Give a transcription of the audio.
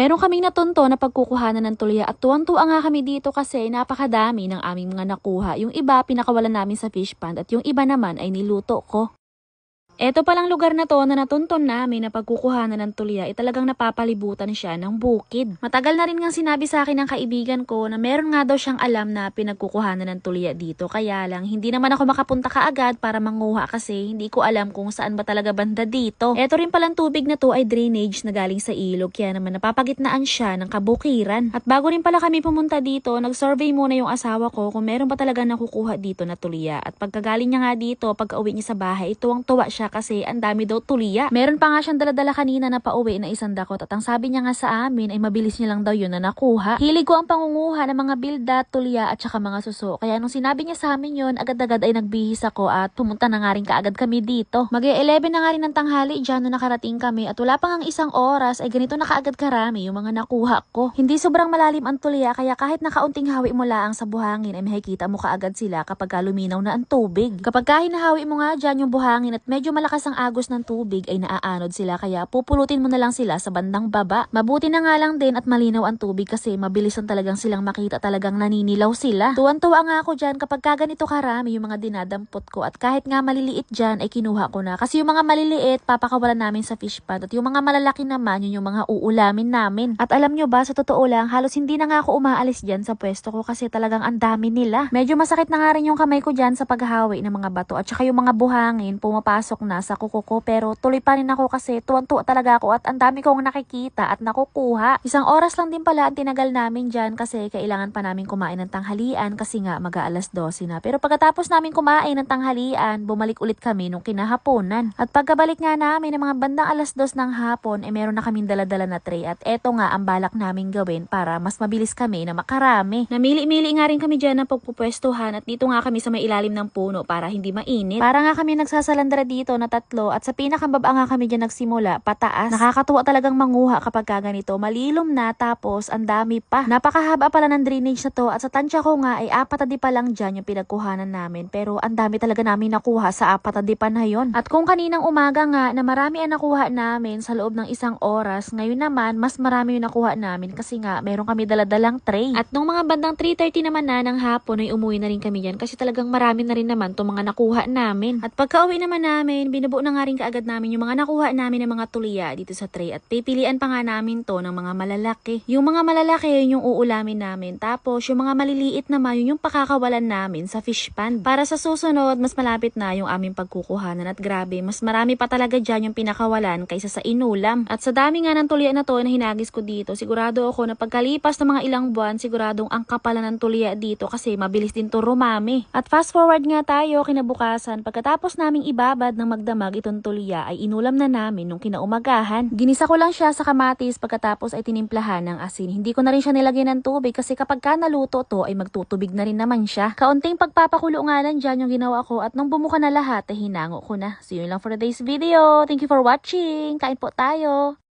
Meron kaming natunto na pagkukuhanan ng tulya at tuwang-tuwa nga kami dito kasi napakadami ng aming mga nakuha. Yung iba pinakawalan namin sa fish pond at yung iba naman ay niluto ko. Eto palang lugar na to na natunton namin na pagkukuhanan ng tulya ay talagang napapalibutan siya ng bukid. Matagal na rin nga sinabi sa akin ng kaibigan ko na meron nga daw siyang alam na pinagkukuhanan ng tulya dito. Kaya lang hindi naman ako makapunta kaagad para manguha kasi hindi ko alam kung saan ba talaga banda dito. Eto rin palang tubig na to ay drainage na galing sa ilog kaya naman napapagitnaan siya ng kabukiran. At bago rin pala kami pumunta dito, nag-survey muna yung asawa ko kung meron ba talaga nakukuha dito na tulya. At pagkagaling niya nga dito, pag-uwi niya sa bahay, tuwang-tuwa siya kasi ang dami daw tulya. Meron pa nga siyang daladala kanina na pauwi na isang dakot at ang sabi niya nga sa amin ay mabilis niya lang daw yun na nakuha. Hilig ko ang pangunguha ng mga bilda, tulya at saka mga suso. Kaya nung sinabi niya sa amin yun, agad-agad ay nagbihis ako at pumunta na nga rin kaagad kami dito. Mag-11 na nga rin ng tanghali dyan nung nakarating kami at wala pang ang isang oras ay ganito na kaagad karami yung mga nakuha ko. Hindi sobrang malalim ang tulya kaya kahit nakaunting hawi mo laang sa buhangin ay makikita mo kaagad sila kapag luminaw na ang tubig. Kapag hinahawi mo nga dyan yung buhangin at medyo malakas ang agos ng tubig ay naaanod sila kaya pupulutin mo na lang sila sa bandang baba. Mabuti na nga lang din at malinaw ang tubig kasi mabilisan talagang silang makita, talagang naninilaw sila. Tuwan-tuwa nga ako dyan kapag ganito karami yung mga dinadampot ko at kahit nga maliliit dyan ay kinuha ko na kasi yung mga maliliit papakawalan namin sa fish pond at yung mga malalaki naman yun yung mga uulamin namin. At alam nyo ba, sa totoo lang halos hindi na nga ako umaalis dyan sa pwesto ko kasi talagang ang dami nila. Medyo masakit na nga rin yung kamay ko dyan sa paghahawi ng mga bato at saka yung mga buhangin pumapasok na sa kuko ko pero tuloy pa rin ako kasi tuwan-tuwa talaga ako at ang dami kong nakikita at nakukuha. Isang oras lang din pala ang tinagal namin dyan kasi kailangan pa namin kumain ng tanghalian kasi nga mag-aalas 12 na. Pero pagkatapos namin kumain ng tanghalian, bumalik ulit kami nung kinahaponan. At pagkabalik nga namin ng mga bandang alas 2 ng hapon, meron na kaming daladala na tray at eto nga ang balak namin gawin para mas mabilis kami na makarami. Namili-mili nga rin kami dyan ng pagpupwestuhan at dito nga kami sa may ilalim ng puno para hindi mainit. Para nga kami nagsasalandra dito na tatlo at sa pinakababa nga kami dyan nagsimula, pataas. Nakakatuwa talagang manguha kapag ganito. Malilom na tapos ang dami pa. Napakahaba pala ng drainage na to at sa tansya ko nga ay 4 pa lang dyan yung pinagkuhanan namin. Pero ang dami talaga namin nakuha sa 4 pa na yun. At kung kaninang umaga nga na marami ang nakuha namin sa loob ng isang oras, ngayon naman mas marami yung nakuha namin kasi nga meron kami daladalang tray. At nung mga bandang 3:30 naman na ng hapon ay umuwi na rin kami dyan kasi talagang marami na rin naman itong mga nakuha namin. At pagka-uwi naman namin, binubuo na nga rin kaagad namin yung mga nakuha namin ng mga tulya dito sa tray at pipilian pa nga namin to ng mga malalaki. Yung mga malalaki yun yung uulamin namin tapos yung mga maliliit naman yun yung pakakawalan namin sa fish pond. Para sa susunod, mas malapit na yung aming pagkukuhanan at grabe, mas marami pa talaga dyan yung pinakawalan kaysa sa inulam. At sa dami nga ng tulya na to na hinagis ko dito, sigurado ako na pagkalipas ng mga ilang buwan, siguradong ang kapalan ng tulya dito kasi mabilis din to rumami. At fast forward nga tayo kinabukasan, pagkatapos naming ibabad ng magdamag itong tulya ay inulam na namin nung kinaumagahan. Ginisa ko lang siya sa kamatis pagkatapos ay tinimplahan ng asin. Hindi ko na rin siya nilagyan ng tubig kasi kapag naluto to ay magtutubig na rin naman siya. Kaunting pagpapakulo nga lang dyan yung ginawa ko at nung bumuka na lahat ay hinango ko na. So yun lang for today's video. Thank you for watching. Kain po tayo.